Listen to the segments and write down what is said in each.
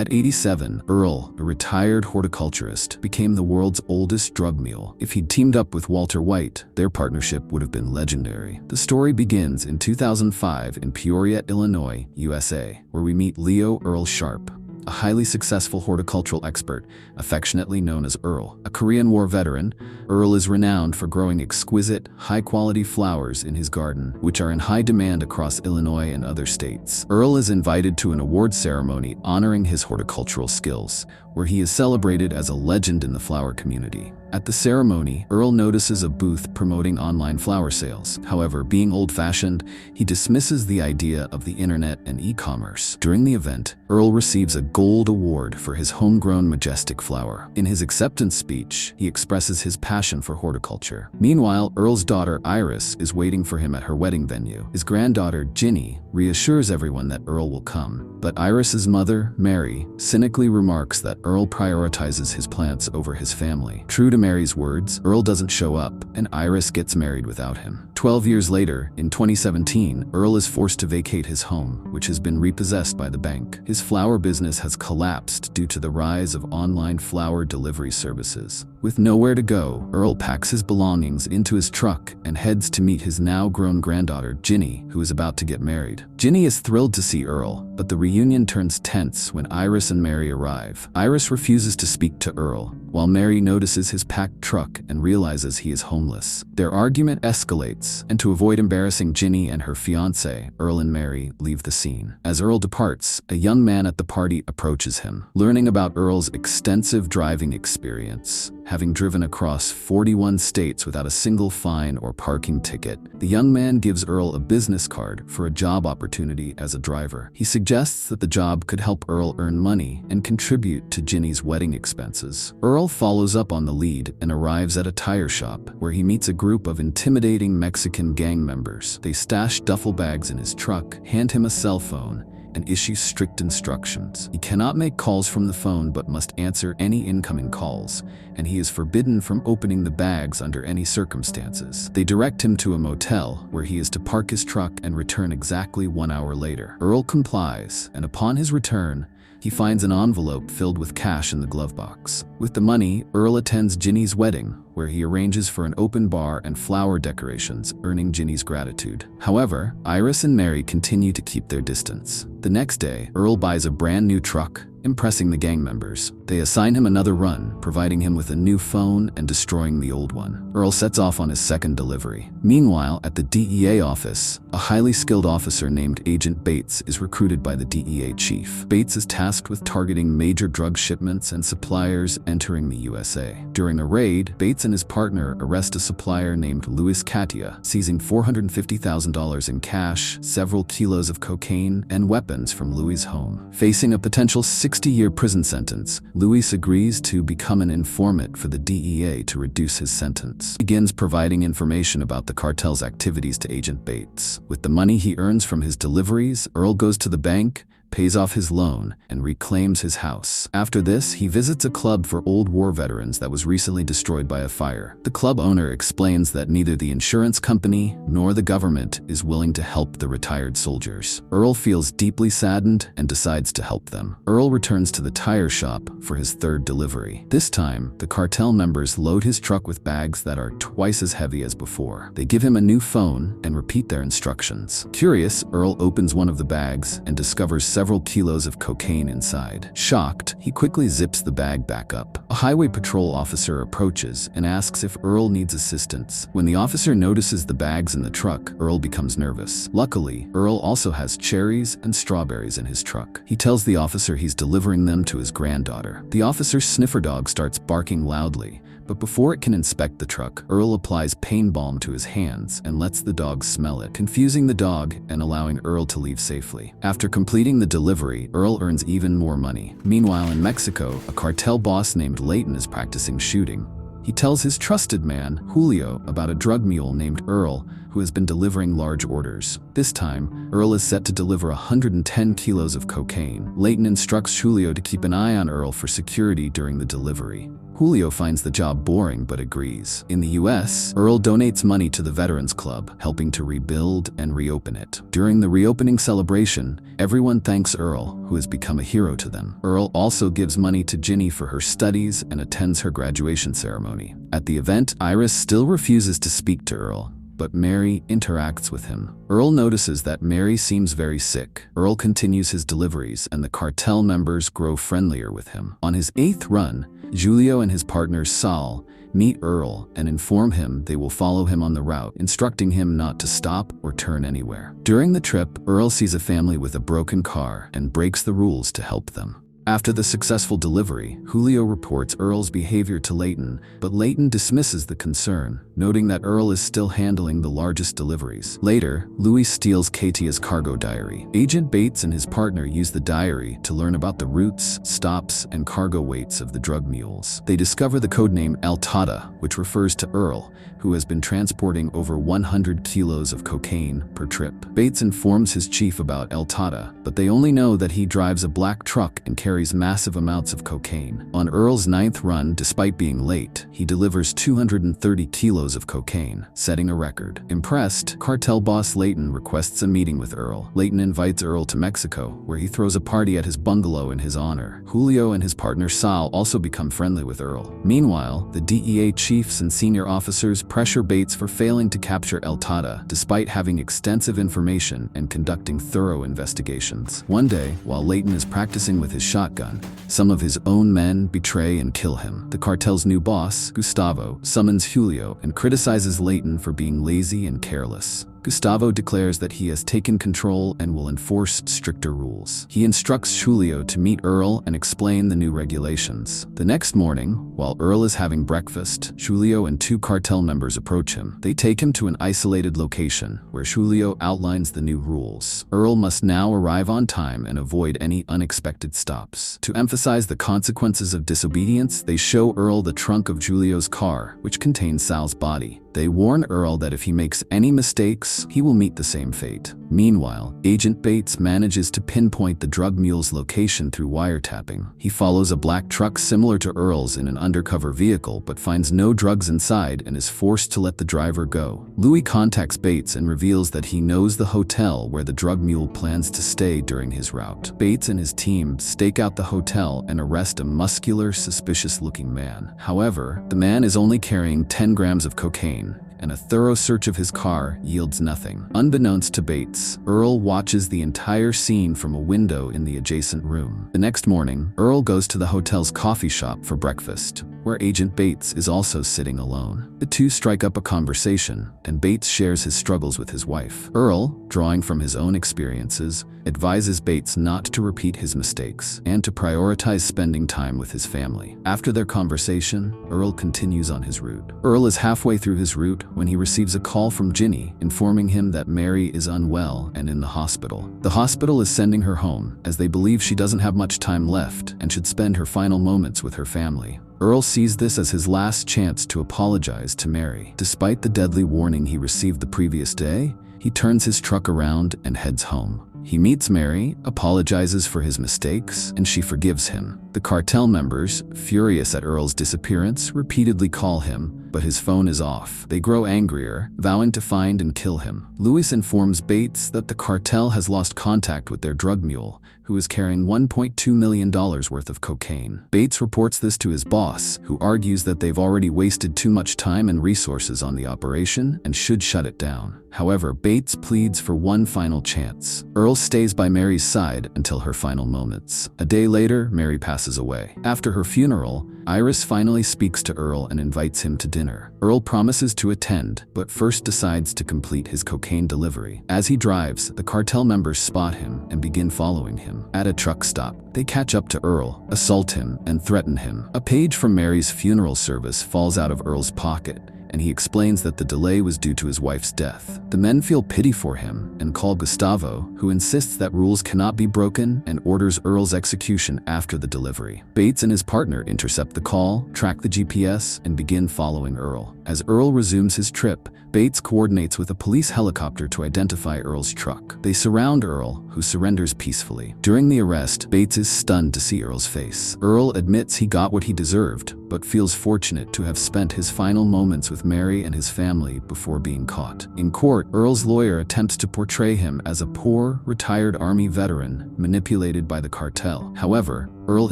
At 87, Earl, a retired horticulturist, became the world's oldest drug mule. If he'd teamed up with Walter White, their partnership would have been legendary. The story begins in 2005 in Peoria, Illinois, USA, where we meet Leo Earl Sharp, a highly successful horticultural expert, affectionately known as Earl. A Korean War veteran, Earl is renowned for growing exquisite, high-quality flowers in his garden, which are in high demand across Illinois and other states. Earl is invited to an award ceremony honoring his horticultural skills, where he is celebrated as a legend in the flower community. At the ceremony, Earl notices a booth promoting online flower sales. However, being old-fashioned, he dismisses the idea of the internet and e-commerce. During the event, Earl receives a gold award for his homegrown majestic flower. In his acceptance speech, he expresses his passion for horticulture. Meanwhile, Earl's daughter Iris is waiting for him at her wedding venue. His granddaughter Ginny reassures everyone that Earl will come, but Iris's mother, Mary, cynically remarks that Earl prioritizes his plants over his family. True to Mary's words, Earl doesn't show up, and Iris gets married without him. 12 years later, in 2017, Earl is forced to vacate his home, which has been repossessed by the bank. His flower business has collapsed due to the rise of online flower delivery services. With nowhere to go, Earl packs his belongings into his truck and heads to meet his now-grown granddaughter, Ginny, who is about to get married. Ginny is thrilled to see Earl, but the reunion turns tense when Iris and Mary arrive. Iris refuses to speak to Earl, while Mary notices his packed truck and realizes he is homeless. Their argument escalates, and to avoid embarrassing Ginny and her fiancé, Earl and Mary leave the scene. As Earl departs, a young man at the party approaches him. Learning about Earl's extensive driving experience, having driven across 41 states without a single fine or parking ticket, the young man gives Earl a business card for a job opportunity as a driver. He suggests that the job could help Earl earn money and contribute to Ginny's wedding expenses. Earl follows up on the lead and arrives at a tire shop, where he meets a group of intimidating Mexican gang members. They stash duffel bags in his truck, hand him a cell phone, and issue strict instructions. He cannot make calls from the phone but must answer any incoming calls, and he is forbidden from opening the bags under any circumstances. They direct him to a motel where he is to park his truck and return exactly 1 hour later. Earl complies, and upon his return, he finds an envelope filled with cash in the glove box. With the money, Earl attends Ginny's wedding, where he arranges for an open bar and flower decorations, earning Ginny's gratitude. However, Iris and Mary continue to keep their distance. The next day, Earl buys a brand new truck, impressing the gang members. They assign him another run, providing him with a new phone and destroying the old one. Earl sets off on his second delivery. Meanwhile, at the DEA office, a highly skilled officer named Agent Bates is recruited by the DEA chief. Bates is tasked with targeting major drug shipments and suppliers entering the USA. During a raid, Bates and his partner arrest a supplier named Luis Katia, seizing $450,000 in cash, several kilos of cocaine, and weapons from Luis' home. Facing a potential 60-year prison sentence, Luis agrees to become an informant for the DEA to reduce his sentence. He begins providing information about the cartel's activities to Agent Bates. With the money he earns from his deliveries, Earl goes to the bank, pays off his loan, and reclaims his house. After this, he visits a club for old war veterans that was recently destroyed by a fire. The club owner explains that neither the insurance company nor the government is willing to help the retired soldiers. Earl feels deeply saddened and decides to help them. Earl returns to the tire shop for his third delivery. This time, the cartel members load his truck with bags that are twice as heavy as before. They give him a new phone and repeat their instructions. Curious, Earl opens one of the bags and discovers several kilos of cocaine inside. Shocked, he quickly zips the bag back up. A highway patrol officer approaches and asks if Earl needs assistance. When the officer notices the bags in the truck, Earl becomes nervous. Luckily, Earl also has cherries and strawberries in his truck. He tells the officer he's delivering them to his granddaughter. The officer's sniffer dog starts barking loudly, but before it can inspect the truck, Earl applies pain balm to his hands and lets the dog smell it, confusing the dog and allowing Earl to leave safely. After completing the delivery, Earl earns even more money. Meanwhile, in Mexico, a cartel boss named Leighton is practicing shooting. He tells his trusted man, Julio, about a drug mule named Earl, who has been delivering large orders. This time, Earl is set to deliver 110 kilos of cocaine. Leighton instructs Julio to keep an eye on Earl for security during the delivery. Julio finds the job boring but agrees. In the US, Earl donates money to the Veterans Club, helping to rebuild and reopen it. During the reopening celebration, everyone thanks Earl, who has become a hero to them. Earl also gives money to Ginny for her studies and attends her graduation ceremony. At the event, Iris still refuses to speak to Earl, but Mary interacts with him. Earl notices that Mary seems very sick. Earl continues his deliveries, and the cartel members grow friendlier with him. On his 8th run, Julio and his partner Sal meet Earl and inform him they will follow him on the route, instructing him not to stop or turn anywhere. During the trip, Earl sees a family with a broken car and breaks the rules to help them. After the successful delivery, Julio reports Earl's behavior to Leighton, but Leighton dismisses the concern, noting that Earl is still handling the largest deliveries. Later, Louis steals Katia's cargo diary. Agent Bates and his partner use the diary to learn about the routes, stops, and cargo weights of the drug mules. They discover the codename El Tata, which refers to Earl, who has been transporting over 100 kilos of cocaine per trip. Bates informs his chief about El Tata, but they only know that he drives a black truck and carries massive amounts of cocaine. On Earl's 9th run, despite being late, he delivers 230 kilos of cocaine, setting a record. Impressed, cartel boss Leighton requests a meeting with Earl. Leighton invites Earl to Mexico, where he throws a party at his bungalow in his honor. Julio and his partner Sal also become friendly with Earl. Meanwhile, the DEA chiefs and senior officers pressure Bates for failing to capture El Tata, despite having extensive information and conducting thorough investigations. One day, while Leighton is practicing with his shotgun, some of his own men betray and kill him. The cartel's new boss, Gustavo, summons Julio and criticizes Leighton for being lazy and careless. Gustavo declares that he has taken control and will enforce stricter rules. He instructs Julio to meet Earl and explain the new regulations. The next morning, while Earl is having breakfast, Julio and 2 cartel members approach him. They take him to an isolated location, where Julio outlines the new rules. Earl must now arrive on time and avoid any unexpected stops. To emphasize the consequences of disobedience, they show Earl the trunk of Julio's car, which contains Sal's body. They warn Earl that if he makes any mistakes, he will meet the same fate. Meanwhile, Agent Bates manages to pinpoint the drug mule's location through wiretapping. He follows a black truck similar to Earl's in an undercover vehicle, but finds no drugs inside and is forced to let the driver go. Louis contacts Bates and reveals that he knows the hotel where the drug mule plans to stay during his route. Bates and his team stake out the hotel and arrest a muscular, suspicious-looking man. However, the man is only carrying 10 grams of cocaine, and a thorough search of his car yields nothing. Unbeknownst to Bates, Earl watches the entire scene from a window in the adjacent room. The next morning, Earl goes to the hotel's coffee shop for breakfast, where Agent Bates is also sitting alone. The two strike up a conversation, and Bates shares his struggles with his wife. Earl, drawing from his own experiences, advises Bates not to repeat his mistakes and to prioritize spending time with his family. After their conversation, Earl continues on his route. Earl is halfway through his route when he receives a call from Ginny, informing him that Mary is unwell and in the hospital. The hospital is sending her home, as they believe she doesn't have much time left and should spend her final moments with her family. Earl sees this as his last chance to apologize to Mary. Despite the deadly warning he received the previous day, he turns his truck around and heads home. He meets Mary, apologizes for his mistakes, and she forgives him. The cartel members, furious at Earl's disappearance, repeatedly call him, but his phone is off. They grow angrier, vowing to find and kill him. Louis informs Bates that the cartel has lost contact with their drug mule, who is carrying $1.2 million worth of cocaine. Bates reports this to his boss, who argues that they've already wasted too much time and resources on the operation and should shut it down. However, Bates pleads for one final chance. Earl stays by Mary's side until her final moments. A day later, Mary passes away. After her funeral, Iris finally speaks to Earl and invites him to dinner. Earl promises to attend, but first decides to complete his cocaine delivery. As he drives, the cartel members spot him and begin following him. At a truck stop, they catch up to Earl, assault him, and threaten him. A page from Mary's funeral service falls out of Earl's pocket, and he explains that the delay was due to his wife's death. The men feel pity for him and call Gustavo, who insists that rules cannot be broken and orders Earl's execution after the delivery. Bates and his partner intercept the call, track the GPS, and begin following Earl. As Earl resumes his trip, Bates coordinates with a police helicopter to identify Earl's truck. They surround Earl, who surrenders peacefully. During the arrest, Bates is stunned to see Earl's face. Earl admits he got what he deserved, but feels fortunate to have spent his final moments with Mary and his family before being caught. In court, Earl's lawyer attempts to portray him as a poor, retired Army veteran manipulated by the cartel. However, Earl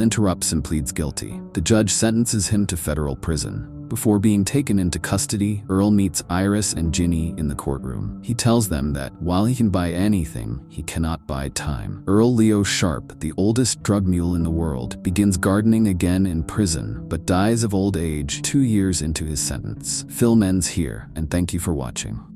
interrupts and pleads guilty. The judge sentences him to federal prison. Before being taken into custody, Earl meets Iris and Ginny in the courtroom. He tells them that while he can buy anything, he cannot buy time. Earl Leo Sharp, the oldest drug mule in the world, begins gardening again in prison, but dies of old age 2 years into his sentence. Film ends here, and thank you for watching.